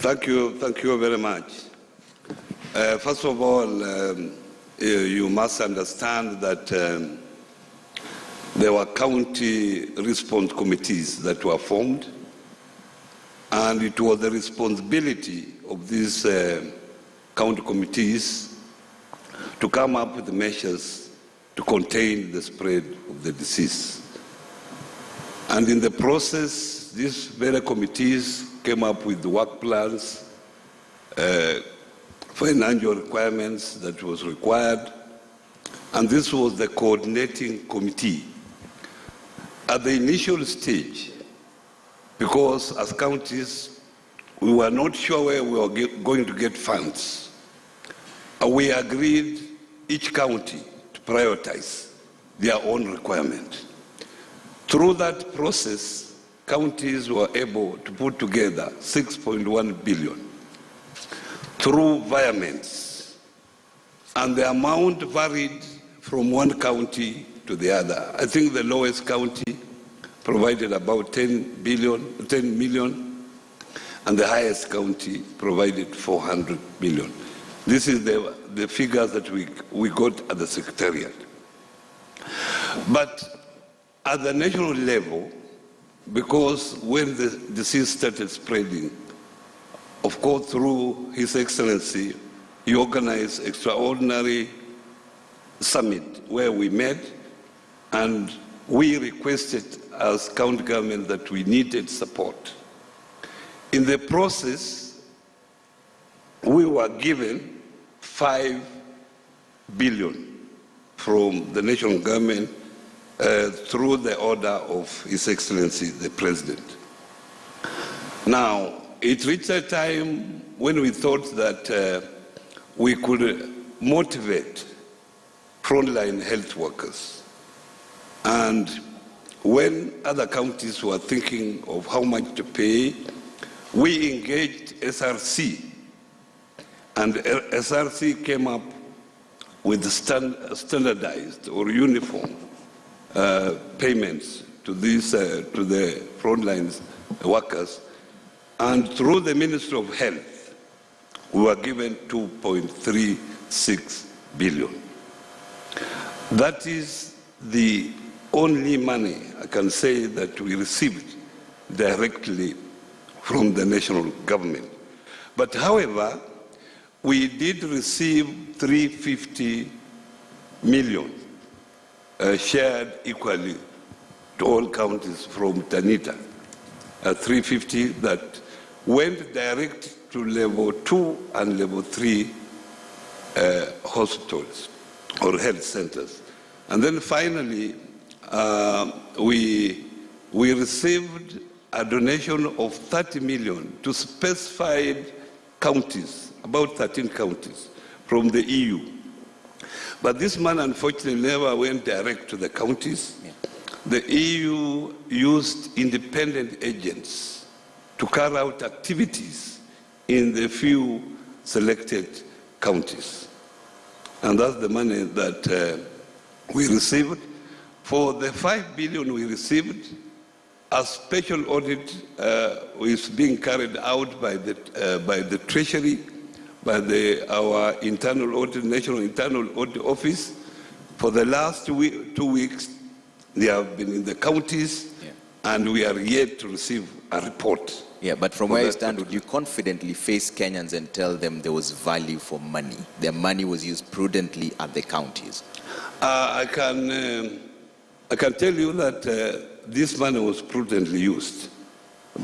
Thank you very much. First of all, you must understand that there were county response committees that were formed, and it was the responsibility of these county committees to come up with measures to contain the spread of the disease. And in the process, these very committees came up with work plans, financial requirements that was required, and this was the coordinating committee. At the initial stage, because as counties, we were not sure where we were going to get funds, we agreed each county to prioritize their own requirement. Through that process, counties were able to put together 6.1 billion through environments, and the amount varied from one county to the other. I think the lowest county provided about 10 million, and the highest county provided 400 million. This is the figures that we got at the Secretariat. But at the national level, because when the disease started spreading, of course, through His Excellency, he organized extraordinary summit where we met, and we requested as county government that we needed support. In the process, we were given 5 billion from the national government through the order of His Excellency, the President. Now, it reached a time when we thought that we could motivate frontline health workers. And when other counties were thinking of how much to pay, we engaged SRC. And SRC came up with standardized or uniform payments to these to the frontline workers, and through the Ministry of Health, we were given 2.36 billion. That is the only money I can say that we received directly from the national government. But however, we did receive 350 million shared equally to all counties from TANITA, 350 that went direct to level 2 and level 3 hospitals or health centers. And then finally, we received a donation of 30 million to specified counties, about 13 counties from the EU. But this money unfortunately never went direct to the counties. Yeah. The EU used independent agents to carry out activities in the few selected counties. And that's the money that we received. For the 5 billion we received, a special audit is being carried out by the Treasury, by our internal audit, National Internal Audit Office. For the last 2 weeks, they have been in the counties, yeah, and we are yet to receive a report. Yeah, but from where you stand, would you confidently face Kenyans and tell them there was value for money? Their money was used prudently at the counties? I can tell you that this money was prudently used.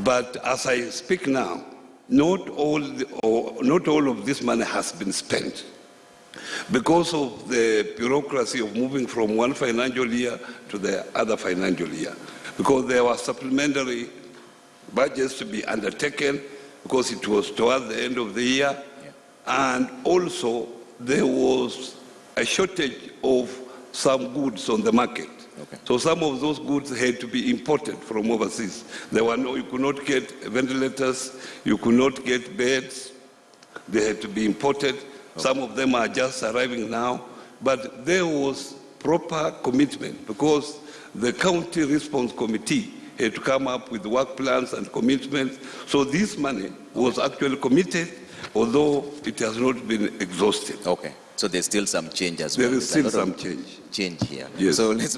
But as I speak now, not all of this money has been spent because of the bureaucracy of moving from one financial year to the other financial year. Because there were supplementary budgets to be undertaken because it was towards the end of the year. Yeah. And also there was a shortage of some goods on the market. Okay. So some of those goods had to be imported from overseas. You could not get ventilators, you could not get beds, they had to be imported. Okay. Some of them are just arriving now, but there was proper commitment because the county response committee had to come up with work plans and commitments. So this money was actually committed, although it has not been exhausted. Okay. So there's still some change as well. There is still some change. Change here. Yes. So let's